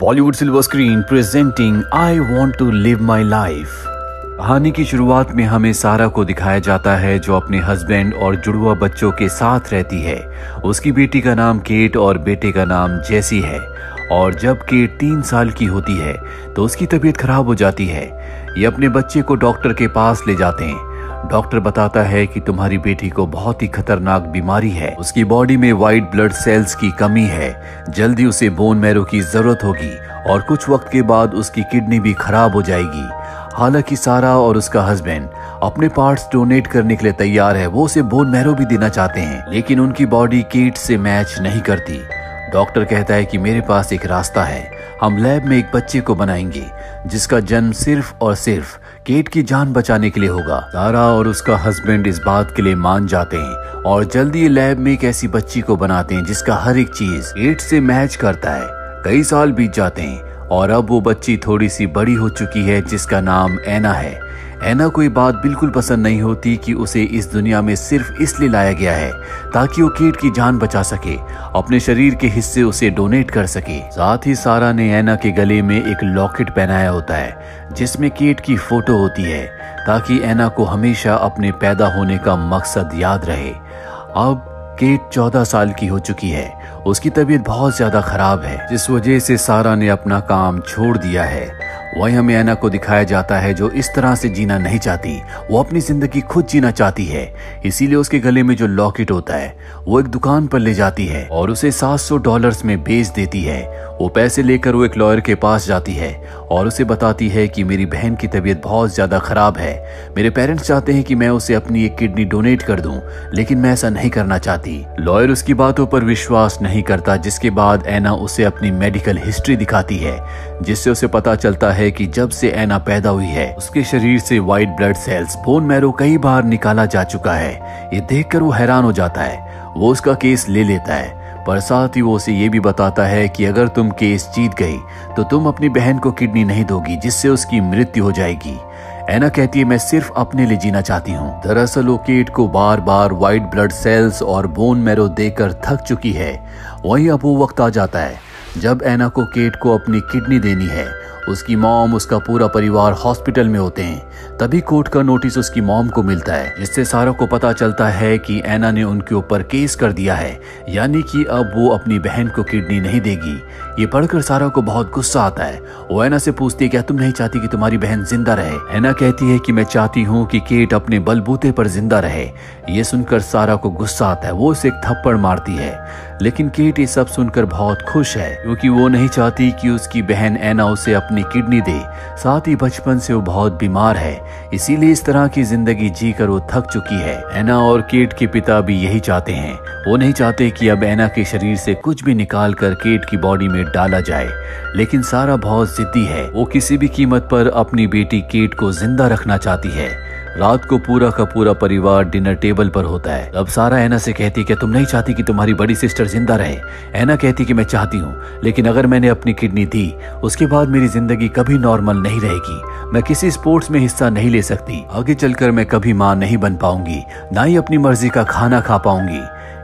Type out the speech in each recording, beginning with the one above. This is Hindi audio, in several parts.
Bollywood silver screen presenting I want to live my life. कहानी की शुरुआत में हमें सारा को दिखाया जाता है जो अपने हस्बैंड और जुड़वा बच्चों के साथ रहती है। उसकी बेटी का नाम केट और बेटे का नाम जेसी है। और जब केट 3 साल की होती है तो उसकी तबीयत खराब हो जाती है। ये अपने बच्चे को डॉक्टर के पास ले जाते हैं। डॉक्टर बताता है कि तुम्हारी बेटी को बहुत ही खतरनाक बीमारी है। उसकी बॉडी में व्हाइट ब्लड सेल्स की कमी है। जल्दी उसे बोन मैरो की जरूरत होगी और कुछ वक्त के बाद उसकी किडनी भी खराब हो जाएगी। हालांकि सारा और उसका हस्बैंड अपने पार्ट्स डोनेट करने के लिए तैयार है। वो उसे बोन मैरो भी देना चाहते हैं, लेकिन उनकी बॉडी केट से मैच नहीं करती। डॉक्टर कहता है कि मेरे पास एक रास्ता है। हम लैब में एक बच्चे को बनाएंगे जिसका जन्म सिर्फ और सिर्फ केट की जान बचाने के लिए होगा। सारा और उसका हस्बैंड इस बात के लिए मान जाते हैं और जल्दी लैब में एक ऐसी बच्ची को बनाते हैं जिसका हर एक चीज केट से मैच करता है। कई साल बीत जाते हैं और अब वो बच्ची थोड़ी सी बड़ी हो चुकी है जिसका नाम एना है। एना को ये बात बिल्कुल पसंद नहीं होती कि उसे इस दुनिया में सिर्फ इसलिए लाया गया है ताकि वो केट की जान बचा सके, अपने शरीर के हिस्से उसे डोनेट कर सके। साथ ही सारा ने एना के गले में एक लॉकेट पहनाया होता है जिसमें केट की फोटो होती है ताकि एना को हमेशा अपने पैदा होने का मकसद याद रहे। अब केट 14 साल की हो चुकी है। उसकी तबीयत बहुत ज्यादा खराब है जिस वजह से सारा ने अपना काम छोड़ दिया है। वहीं हमें एना को दिखाया जाता है जो इस तरह से जीना नहीं चाहती। वो अपनी जिंदगी खुद जीना चाहती है। इसीलिए उसके गले में जो लॉकेट होता है वो एक दुकान पर ले जाती है और उसे $700 में बेच देती है। वो पैसे लेकर वो एक लॉयर के पास जाती है और उसे बताती है कि मेरी बहन की तबीयत बहुत ज्यादा खराब है। मेरे पेरेंट्स चाहते हैं कि मैं उसे अपनी एक किडनी डोनेट कर दूं, लेकिन मैं ऐसा नहीं करना चाहती। लॉयर उसकी बातों पर विश्वास नहीं करता, जिसके बाद एना उसे अपनी मेडिकल हिस्ट्री दिखाती है जिससे उसे पता चलता है कि जब से एना पैदा हुई है उसके शरीर से white blood cells bone marrow कई बार निकाला जा चुका है। ये देखकर वो हैरान हो जाता है। वो उसका केस ले लेता है, पर साथ ही वो उसे ये भी बताता है कि अगर तुम केस जीत गई तो तुम अपनी बहन को किडनी नहीं दोगी जिससे उसकी मृत्यु हो जाएगी। एना कहती है मैं सिर्फ अपने लिए जीना चाहती हूँ। दरअसल वो केट को बार बार व्हाइट ब्लड सेल्स और बोन मैरो देकर थक चुकी है। वहीं अब वो वक्त आ जाता है जब एना को केट को अपनी किडनी देनी है। उसकी मॉम, उसका पूरा परिवार हॉस्पिटल में होते हैं। तभी कोर्ट का नोटिस उसकी मॉम को मिलता है जिससे सारा को पता चलता है कि एना ने उनके ऊपर केस कर दिया है, यानी कि अब वो अपनी बहन को किडनी नहीं देगी। ये पढ़कर सारा को बहुत गुस्सा आता है। वो एना से पूछती है क्या तुम नहीं चाहती कि तुम्हारी बहन जिंदा रहे? एना कहती है कि मैं चाहती हूँ कि केट अपने बलबूते पर जिंदा रहे। ये सुनकर सारा को गुस्सा आता है। वो उसे एक थप्पड़ मारती है, लेकिन केट ये सब सुनकर बहुत खुश है क्योंकि वो नहीं चाहती कि उसकी बहन एना उसे अपनी किडनी दे। साथ ही बचपन से वो बहुत बीमार है, इसीलिए इस तरह की जिंदगी जीकर वो थक चुकी है। एना और केट के पिता भी यही चाहते हैं। वो नहीं चाहते कि अब एना के शरीर से कुछ भी निकाल कर केट की बॉडी में डाला जाए, लेकिन सारा बहुत जिद्दी है। वो किसी भी कीमत पर अपनी बेटी केट को जिंदा रखना चाहती है। रात को पूरा का पूरा परिवार डिनर टेबल पर होता है। अब सारा एना से कहती कि तुम नहीं चाहती कि तुम्हारी बड़ी सिस्टर जिंदा रहे? एना कहती कि मैं चाहती हूँ, लेकिन अगर मैंने अपनी किडनी दी उसके बाद मेरी जिंदगी कभी नॉर्मल नहीं रहेगी। मैं किसी स्पोर्ट्स में हिस्सा नहीं ले सकती। आगे चलकर मैं कभी माँ नहीं बन पाऊंगी, ना ही अपनी मर्जी का खाना खा पाऊंगी।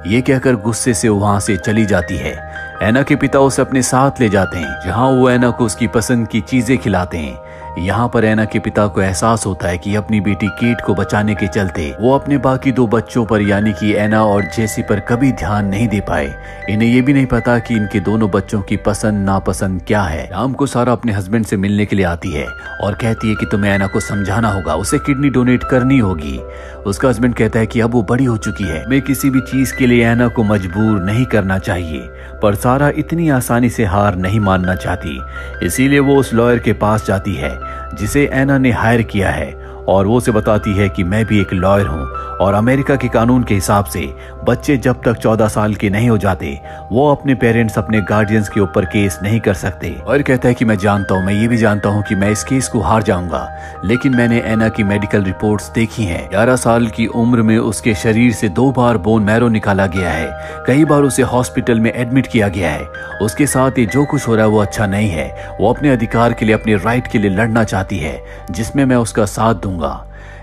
ये कहकर गुस्से से वहां से चली जाती है। एना के पिता उसे अपने साथ ले जाते हैं जहां वो एना को उसकी पसंद की चीजें खिलाते हैं। यहाँ पर एना के पिता को एहसास होता है कि अपनी बेटी केट को बचाने के चलते वो अपने बाकी 2 बच्चों पर यानी कि एना और जेसी पर कभी ध्यान नहीं दे पाए। इन्हें ये भी नहीं पता कि इनके दोनों बच्चों की पसंद नापसंद क्या है। शाम को सारा अपने हस्बैंड से मिलने के लिए आती है और कहती है कि तुम्हें एना को समझाना होगा, उसे किडनी डोनेट करनी होगी। उसका हस्बैंड कहता है कि अब वो बड़ी हो चुकी है, मैं किसी भी चीज के लिए एना को मजबूर नहीं करना चाहिए। पर सारा इतनी आसानी से हार नहीं मानना चाहती, इसीलिए वो उस लॉयर के पास जाती है जिसे एना ने हायर किया है और वो उसे बताती है कि मैं भी एक लॉयर हूँ और अमेरिका के कानून के हिसाब से बच्चे जब तक 14 साल के नहीं हो जाते वो अपने पेरेंट्स, अपने गार्डियंस के ऊपर केस नहीं कर सकते। और कहता है कि मैं जानता हूँ, मैं ये भी जानता हूँ कि मैं इस केस को हार जाऊंगा, लेकिन मैंने एना की मेडिकल रिपोर्ट्स देखी हैं। 11 साल की उम्र में उसके शरीर से 2 बार बोन मैरो निकाला गया है। कई बार उसे हॉस्पिटल में एडमिट किया गया है। उसके साथ ये जो कुछ हो रहा है वो अच्छा नहीं है। वो अपने अधिकार के लिए, अपने राइट के लिए लड़ना चाहती है जिसमें मैं उसका साथ दूंगा।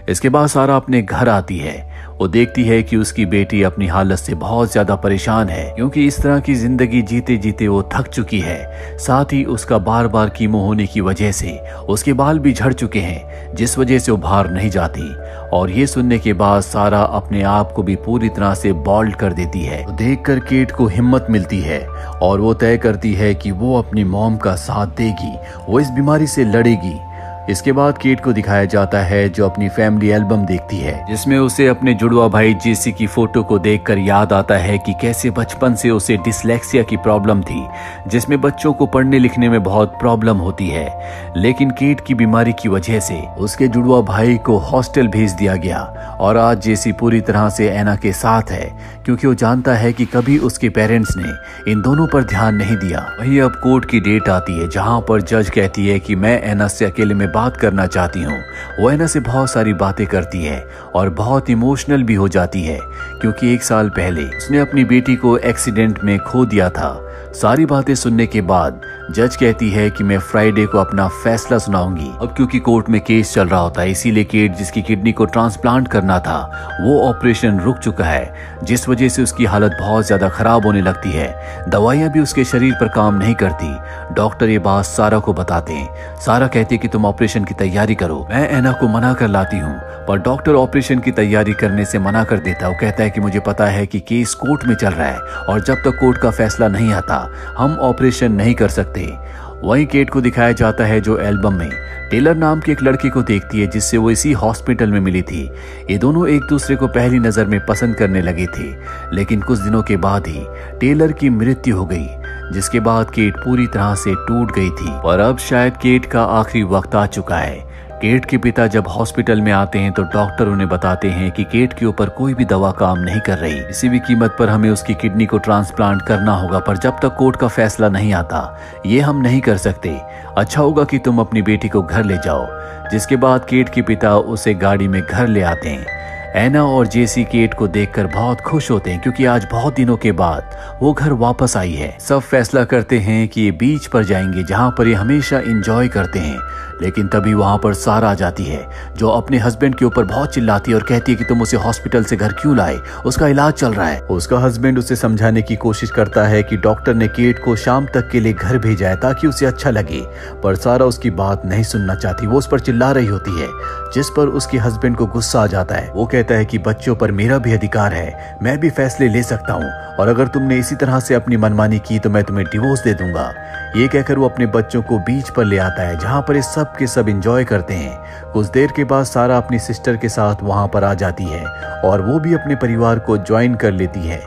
इसके बाद सारा अपने घर आती है। वो देखती है कि उसकी बेटी अपनी हालत से बहुत ज्यादा परेशान है, क्योंकि इस तरह की जिंदगी जीते जीते वो थक चुकी है। साथ ही उसका बार बार कीमो होने की वजह से उसके बाल भी झड़ चुके हैं, जिस वजह से वो बाहर नहीं जाती। और ये सुनने के बाद सारा अपने आप को भी पूरी तरह से बॉल्ड कर देती है। तो देखकर केट को हिम्मत मिलती है और वो तय करती है कि वो अपनी मॉम का साथ देगी, वो इस बीमारी से लड़ेगी। इसके बाद केट को दिखाया जाता है जो अपनी फैमिली एल्बम देखती है, जिसमें उसे अपने जुड़वा भाई जेसी की फोटो को देखकर याद आता है कि कैसे बचपन से उसे डिसलेक्सिया की प्रॉब्लम थी, जिसमें बच्चों को पढ़ने लिखने में बहुत प्रॉब्लम होती है। लेकिन केट की बीमारी की वजह से उसके जुड़वा भाई को हॉस्टल भेज दिया गया और आज जेसी पूरी तरह से एना के साथ है, क्योंकि वो जानता है कि कभी उसके पेरेंट्स ने इन दोनों पर ध्यान नहीं दिया। वहीं अब कोर्ट की डेट आती है, जहां पर जज कहती है कि मैं एना से अकेले में बात करना चाहती हूँ। वो एना से बहुत सारी बातें करती है और बहुत इमोशनल भी हो जाती है, क्योंकि 1 साल पहले उसने अपनी बेटी को एक्सीडेंट में खो दिया था। सारी बातें सुनने के बाद जज कहती है कि मैं फ्राइडे को अपना फैसला सुनाऊंगी। अब क्योंकि कोर्ट में केस चल रहा होता है, इसीलिए केट जिसकी किडनी को ट्रांसप्लांट करना था वो ऑपरेशन रुक चुका है, जिस वजह से उसकी हालत बहुत ज्यादा खराब होने लगती है। दवाइयां भी उसके शरीर पर काम नहीं करती। डॉक्टर ये बात सारा को बताते हैं। सारा कहती है कि तुम ऑपरेशन की तैयारी करो। मैं एना को मना कर लाती हूँ, पर डॉक्टर ऑपरेशन की तैयारी करने से मना कर देता है। वो कहता है कि मुझे पता है कि केस कोर्ट में चल रहा है और जब तक कोर्ट का फैसला नहीं आता हम ऑपरेशन नहीं कर सकते। वहीं केट को दिखाया जाता है जो एल्बम में टेलर नाम के एक लड़के को देखती है, जिससे वो इसी हॉस्पिटल में मिली थी। ये दोनों एक दूसरे को पहली नजर में पसंद करने लगे थे, लेकिन कुछ दिनों के बाद ही टेलर की मृत्यु हो गई, जिसके बाद केट पूरी तरह से टूट गई थी। और अब शायद केट का आखिरी वक्त आ चुका है। केट के पिता जब हॉस्पिटल में आते हैं तो डॉक्टर उन्हें बताते हैं कि केट के ऊपर कोई भी दवा काम नहीं कर रही। किसी भी कीमत पर हमें उसकी किडनी को ट्रांसप्लांट करना होगा, पर जब तक कोर्ट का फैसला नहीं आता ये हम नहीं कर सकते। अच्छा होगा कि तुम अपनी बेटी को घर ले जाओ। जिसके बाद केट के पिता उसे गाड़ी में घर ले आते हैं। एना और जेसी केट को देखकर बहुत खुश होते हैं, क्योंकि आज बहुत दिनों के बाद वो घर वापस आई है। सब फैसला करते हैं कि ये बीच पर जाएंगे, जहां पर ये हमेशा एंजॉय करते हैं। लेकिन तभी वहां पर सारा आ जाती है, जो अपने हस्बैंड के ऊपर बहुत चिल्लाती है और कहती है कि तुम उसे हॉस्पिटल से घर क्यों लाए, उसका इलाज चल रहा है। उसका हस्बैंड उसे समझाने की कोशिश करता है कि डॉक्टर ने केट को शाम तक के लिए घर भेजा है ताकि उसे अच्छा लगे, पर सारा उसकी बात नहीं सुनना चाहती। वो उस पर चिल्ला रही होती है, जिस पर उसके हस्बैंड को गुस्सा आ जाता है। वो कहता है कि बच्चों पर मेरा भी अधिकार है, मैं भी फैसले ले सकता हूँ, और अगर तुमने इसी तरह से अपनी मनमानी की तो मैं तुम्हें डिवोर्स दे दूंगा। ये कहकर वो अपने बच्चों को बीच पर ले आता है, जहाँ पर ये सब के सब एंजॉय करते हैं। कुछ देर के बाद सारा अपनी सिस्टर के साथ वहां पर आ जाती है और वो भी अपने परिवार को ज्वाइन कर लेती है।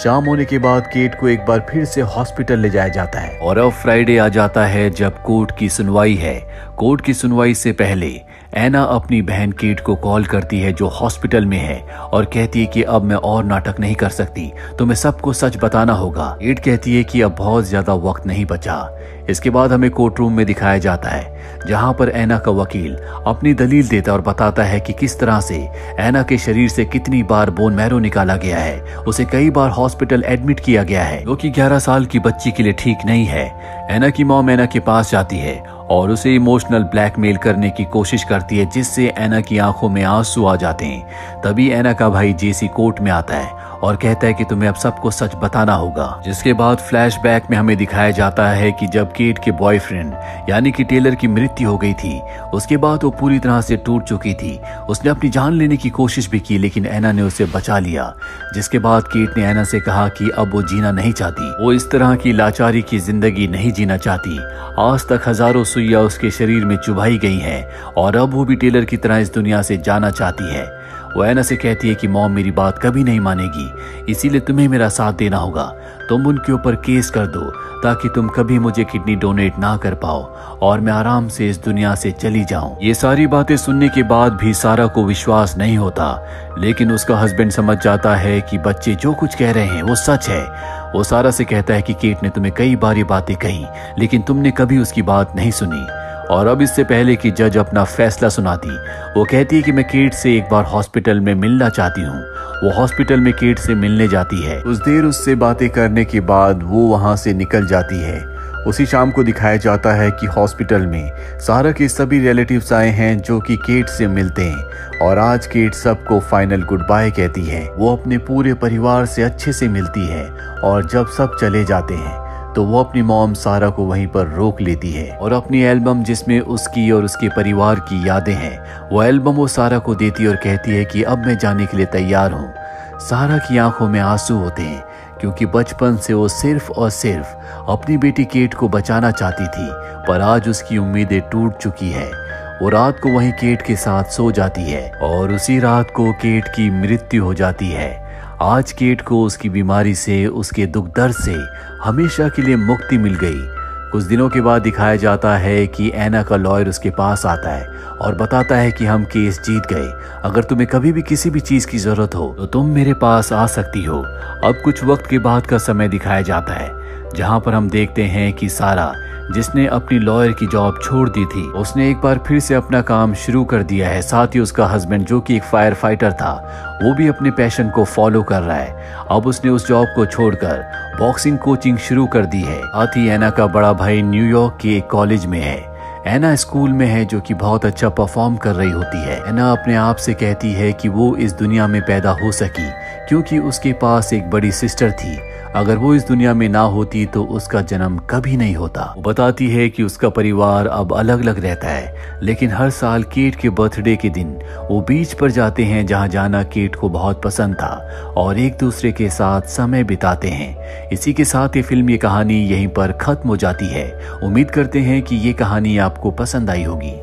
शाम होने के बाद केट को एक बार फिर से हॉस्पिटल ले जाया जाता है और अब फ्राइडे आ जाता है जब कोर्ट की सुनवाई है। कोर्ट की सुनवाई से पहले एना अपनी बहन केट को कॉल करती है जो हॉस्पिटल में है और कहती है कि अब मैं और नाटक नहीं कर सकती, तुम्हें सबको सच बताना होगा। केट कहती है कि अब बहुत ज्यादा वक्त नहीं बचा। इसके बाद हमें कोर्ट रूम में दिखाया जाता है, जहां पर एना का वकील अपनी दलील देता और बताता है कि किस तरह से एना के शरीर से कितनी बार बोन मैरो निकाला गया है। उसे कई बार हॉस्पिटल एडमिट किया गया है, जो कि 11 साल की बच्ची के लिए ठीक नहीं है। एना की मॉम एना के पास जाती है और उसे इमोशनल ब्लैकमेल करने की कोशिश करती है, जिससे एना की आंखों में आंसू आ जाते हैं। तभी एना का भाई जेसी कोर्ट में आता है और कहता है कि तुम्हें अब सबको सच बताना होगा। जिसके बाद फ्लैशबैक में हमें दिखाया जाता है कि जब केट के बॉयफ्रेंड यानी कि टेलर की मृत्यु हो गई थी, उसके बाद वो पूरी तरह से टूट चुकी थी। उसने अपनी जान लेने की कोशिश भी की, लेकिन एना ने उसे बचा लिया। जिसके बाद केट ने एना से कहा कि अब वो जीना नहीं चाहती, वो इस तरह की लाचारी की जिंदगी नहीं जीना चाहती। आज तक हजारों सुइयां उसके शरीर में चुभाई गई हैं और अब वो भी टेलर की तरह इस दुनिया से जाना चाहती है। वो एना से कहती है कि मॉम मेरी बात कभी नहीं मानेगी, इसीलिए तुम्हें मेरा साथ देना होगा। तुम उनके ऊपर केस कर दो ताकि तुम कभी मुझे किडनी डोनेट ना कर पाओ और मैं आराम से इस दुनिया से चली जाऊं। ये सारी बातें सुनने के बाद भी सारा को विश्वास नहीं होता, लेकिन उसका हस्बैंड समझ जाता है कि बच्चे जो कुछ कह रहे हैं वो सच है। वो सारा से कहता है कि केट ने तुम्हें कई बार ये बातें कही, लेकिन तुमने कभी उसकी बात नहीं सुनी। और अब इससे पहले कि जज अपना फैसला सुनाती, वो कहती है कि मैं केट से एक बार हॉस्पिटल में मिलना चाहती हूँ। वो हॉस्पिटल में केट से मिलने जाती है। कुछ देर उससे बातें करने के बाद वो वहां से निकल जाती है उसी शाम को दिखाया जाता है कि हॉस्पिटल में सारा के सभी रिलेटिव्स आए हैं जो कि केट से मिलते हैं और आज केट सबको फाइनल गुड बाय कहती है। वो अपने पूरे परिवार से अच्छे से मिलती है और जब सब चले जाते हैं तो वो अपनी मॉम सारा को वहीं पर रोक लेती है और अपनी एल्बम जिसमें उसकी और उसके परिवार की यादें हैं वो एल्बम वो सारा को देती और कहती है कि अब मैं जाने के लिए तैयार हूँ। सारा की आंखों में आंसू होते हैं क्योंकि बचपन से वो सिर्फ और सिर्फ अपनी बेटी केट को बचाना चाहती थी, पर आज उसकी उम्मीदें टूट चुकी है। वो रात को वहीं केट के साथ सो जाती है और उसी रात को केट की मृत्यु हो जाती है। आज केट को उसकी बीमारी से, उसके दुख दर्द से हमेशा के लिए मुक्ति मिल गई। कुछ दिनों के बाद दिखाया जाता है कि एना का लॉयर उसके पास आता है और बताता है कि हम केस जीत गए, अगर तुम्हें कभी भी किसी भी चीज की जरूरत हो तो तुम मेरे पास आ सकती हो। अब कुछ वक्त के बाद का समय दिखाया जाता है जहां पर हम देखते हैं कि सारा, जिसने अपनी लॉयर की जॉब छोड़ दी थी, उसने एक बार फिर से अपना काम शुरू कर दिया है। साथ ही उसका हस्बैंड जो कि एक फायर फाइटर था वो भी अपने पैशन को फॉलो कर रहा है। अब उसने उस जॉब को छोड़कर बॉक्सिंग कोचिंग शुरू कर दी है। साथ ही एना का बड़ा भाई न्यूयॉर्क के एक कॉलेज में है। एना स्कूल में है जो कि बहुत अच्छा परफॉर्म कर रही होती है। एना अपने आप से कहती है कि वो इस दुनिया में पैदा हो सकी क्योंकि उसके पास एक बड़ी सिस्टर थी। अगर वो इस दुनिया में ना होती तो उसका जन्म कभी नहीं होता। वो बताती है कि उसका परिवार अब अलग अलग रहता है, लेकिन हर साल केट के बर्थडे के दिन वो बीच पर जाते हैं जहां जाना केट को बहुत पसंद था और एक दूसरे के साथ समय बिताते हैं। इसी के साथ ये फिल्म, ये कहानी यहीं पर खत्म हो जाती है। उम्मीद करते हैं कि ये कहानी आपको पसंद आई होगी।